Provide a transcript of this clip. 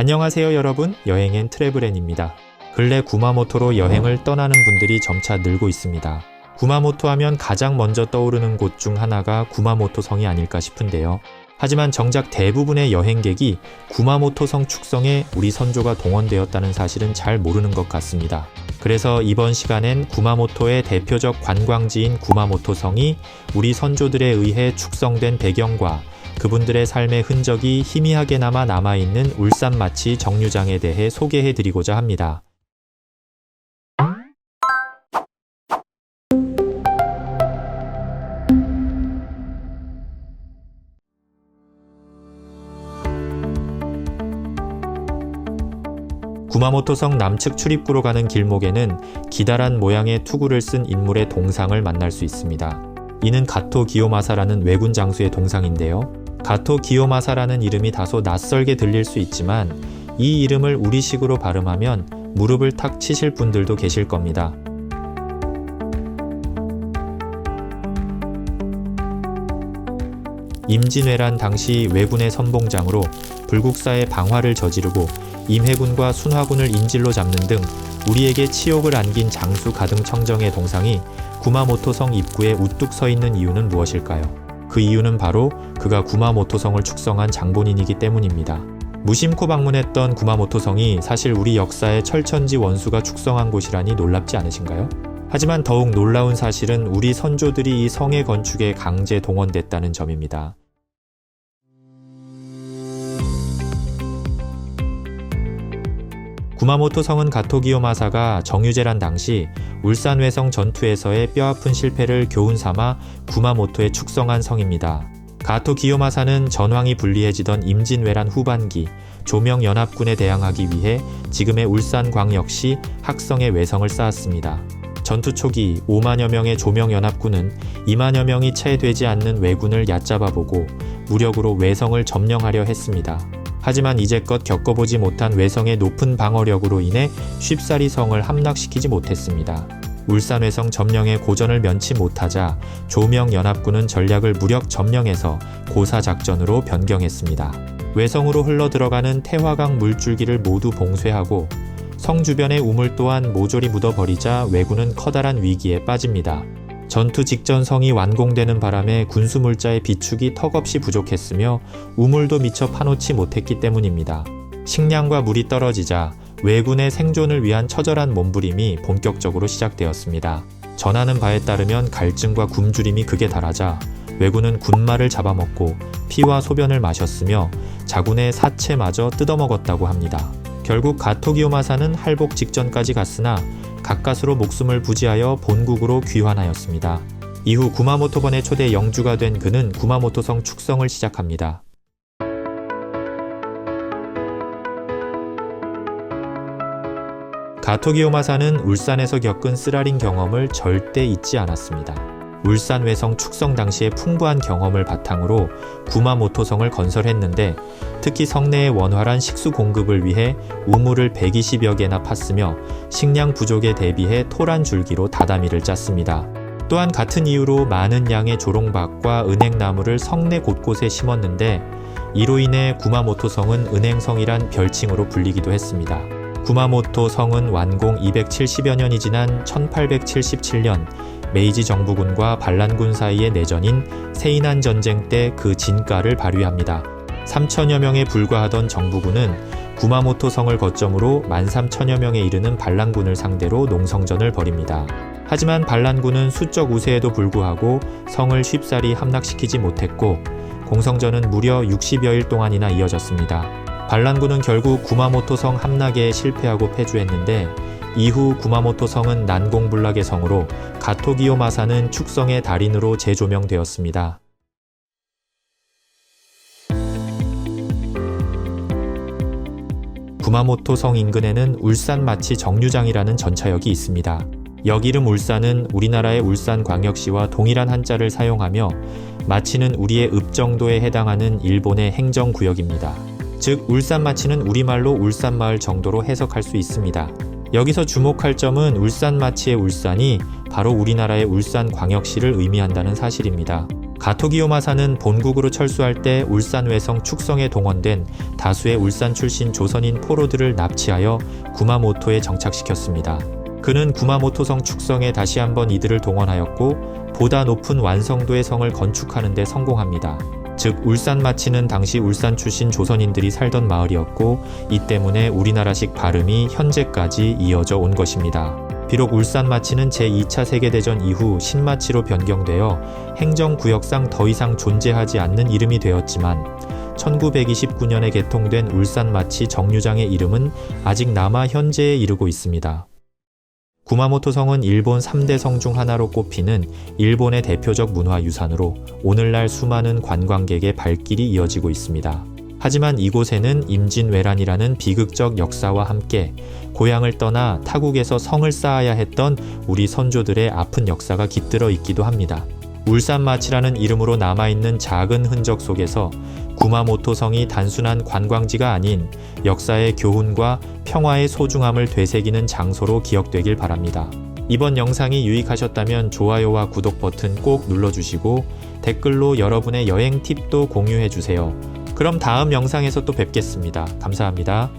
안녕하세요 여러분, 여행앤 트래블앤입니다. 근래 구마모토로 여행을 떠나는 분들이 점차 늘고 있습니다. 구마모토 하면 가장 먼저 떠오르는 곳 중 하나가 구마모토성이 아닐까 싶은데요. 하지만 정작 대부분의 여행객이 구마모토성 축성에 우리 선조가 동원되었다는 사실은 잘 모르는 것 같습니다. 그래서 이번 시간엔 구마모토의 대표적 관광지인 구마모토성이 우리 선조들에 의해 축성된 배경과 그분들의 삶의 흔적이 희미하게나마 남아있는 울산마치 정류장에 대해 소개해드리고자 합니다. 구마모토성 남측 출입구로 가는 길목에는 기다란 모양의 투구를 쓴 인물의 동상을 만날 수 있습니다. 이는 가토 기요마사라는 왜군 장수의 동상인데요. 가토 기요마사라는 이름이 다소 낯설게 들릴 수 있지만 이 이름을 우리식으로 발음하면 무릎을 탁 치실 분들도 계실 겁니다. 임진왜란 당시 왜군의 선봉장으로 불국사의 방화를 저지르고 임해군과 순화군을 인질로 잡는 등 우리에게 치욕을 안긴 장수 가등청정의 동상이 구마모토성 입구에 우뚝 서 있는 이유는 무엇일까요? 그 이유는 바로 그가 구마모토성을 축성한 장본인이기 때문입니다. 무심코 방문했던 구마모토성이 사실 우리 역사의 철천지 원수가 축성한 곳이라니 놀랍지 않으신가요? 하지만 더욱 놀라운 사실은 우리 선조들이 이 성의 건축에 강제 동원됐다는 점입니다. 구마모토 성은 가토 기요마사가 정유재란 당시 울산외성 전투에서의 뼈아픈 실패를 교훈 삼아 구마모토에 축성한 성입니다. 가토 기요마사는 전황이 불리해지던 임진왜란 후반기 조명연합군에 대항하기 위해 지금의 울산광역시 학성에 외성을 쌓았습니다. 전투 초기 5만여 명의 조명연합군은 2만여 명이 채 되지 않는 왜군을 얕잡아보고 무력으로 외성을 점령하려 했습니다. 하지만 이제껏 겪어보지 못한 외성의 높은 방어력으로 인해 쉽사리 성을 함락시키지 못했습니다. 울산외성 점령의 고전을 면치 못하자 조명연합군은 전략을 무력 점령해서 고사작전으로 변경했습니다. 외성으로 흘러들어가는 태화강 물줄기를 모두 봉쇄하고 성 주변의 우물 또한 모조리 묻어버리자 왜군은 커다란 위기에 빠집니다. 전투 직전 성이 완공되는 바람에 군수물자의 비축이 턱없이 부족했으며 우물도 미처 파놓지 못했기 때문입니다. 식량과 물이 떨어지자 왜군의 생존을 위한 처절한 몸부림이 본격적으로 시작되었습니다. 전하는 바에 따르면 갈증과 굶주림이 극에 달하자 왜군은 군마를 잡아먹고 피와 소변을 마셨으며 자군의 사체마저 뜯어먹었다고 합니다. 결국 가토 기요마사는 할복 직전까지 갔으나 가까스로 목숨을 부지하여 본국으로 귀환하였습니다. 이후 구마모토번의 초대 영주가 된 그는 구마모토성 축성을 시작합니다. 가토 기요마사는 울산에서 겪은 쓰라린 경험을 절대 잊지 않았습니다. 울산 외성 축성 당시의 풍부한 경험을 바탕으로 구마모토성을 건설했는데 특히 성내의 원활한 식수 공급을 위해 우물을 120여 개나 팠으며 식량 부족에 대비해 토란 줄기로 다다미를 짰습니다. 또한 같은 이유로 많은 양의 조롱박과 은행나무를 성내 곳곳에 심었는데 이로 인해 구마모토성은 은행성이란 별칭으로 불리기도 했습니다. 구마모토 성은 완공 270여 년이 지난 1877년 메이지 정부군과 반란군 사이의 내전인 세인안 전쟁 때 그 진가를 발휘합니다. 3천여 명에 불과하던 정부군은 구마모토 성을 거점으로 13,000여 명에 이르는 반란군을 상대로 농성전을 벌입니다. 하지만 반란군은 수적 우세에도 불구하고 성을 쉽사리 함락시키지 못했고 공성전은 무려 60여일 동안이나 이어졌습니다. 반란군은 결국 구마모토 성 함락에 실패하고 패주했는데 이후 구마모토 성은 난공불락의 성으로 가토 기요마사는 축성의 달인으로 재조명되었습니다. 구마모토 성 인근에는 울산마치 정류장이라는 전차역이 있습니다. 역 이름 울산은 우리나라의 울산광역시와 동일한 한자를 사용하며 마치는 우리의 읍 정도에 해당하는 일본의 행정구역입니다. 즉 울산마치는 우리말로 울산마을 정도로 해석할 수 있습니다. 여기서 주목할 점은 울산마치의 울산이 바로 우리나라의 울산광역시를 의미한다는 사실입니다. 가토기요마사는 본국으로 철수할 때 울산 외성 축성에 동원된 다수의 울산 출신 조선인 포로들을 납치하여 구마모토에 정착시켰습니다. 그는 구마모토성 축성에 다시 한번 이들을 동원하였고 보다 높은 완성도의 성을 건축하는 데 성공합니다. 즉 울산마치는 당시 울산 출신 조선인들이 살던 마을이었고 이 때문에 우리나라식 발음이 현재까지 이어져 온 것입니다. 비록 울산마치는 제2차 세계대전 이후 신마치로 변경되어 행정구역상 더 이상 존재하지 않는 이름이 되었지만 1929년에 개통된 울산마치 정류장의 이름은 아직 남아 현재에 이르고 있습니다. 구마모토성은 일본 3대 성 중 하나로 꼽히는 일본의 대표적 문화유산으로 오늘날 수많은 관광객의 발길이 이어지고 있습니다. 하지만 이곳에는 임진왜란이라는 비극적 역사와 함께 고향을 떠나 타국에서 성을 쌓아야 했던 우리 선조들의 아픈 역사가 깃들어 있기도 합니다. 울산마치라는 이름으로 남아있는 작은 흔적 속에서 구마모토성이 단순한 관광지가 아닌 역사의 교훈과 평화의 소중함을 되새기는 장소로 기억되길 바랍니다. 이번 영상이 유익하셨다면 좋아요와 구독 버튼 꼭 눌러주시고 댓글로 여러분의 여행 팁도 공유해주세요. 그럼 다음 영상에서 또 뵙겠습니다. 감사합니다.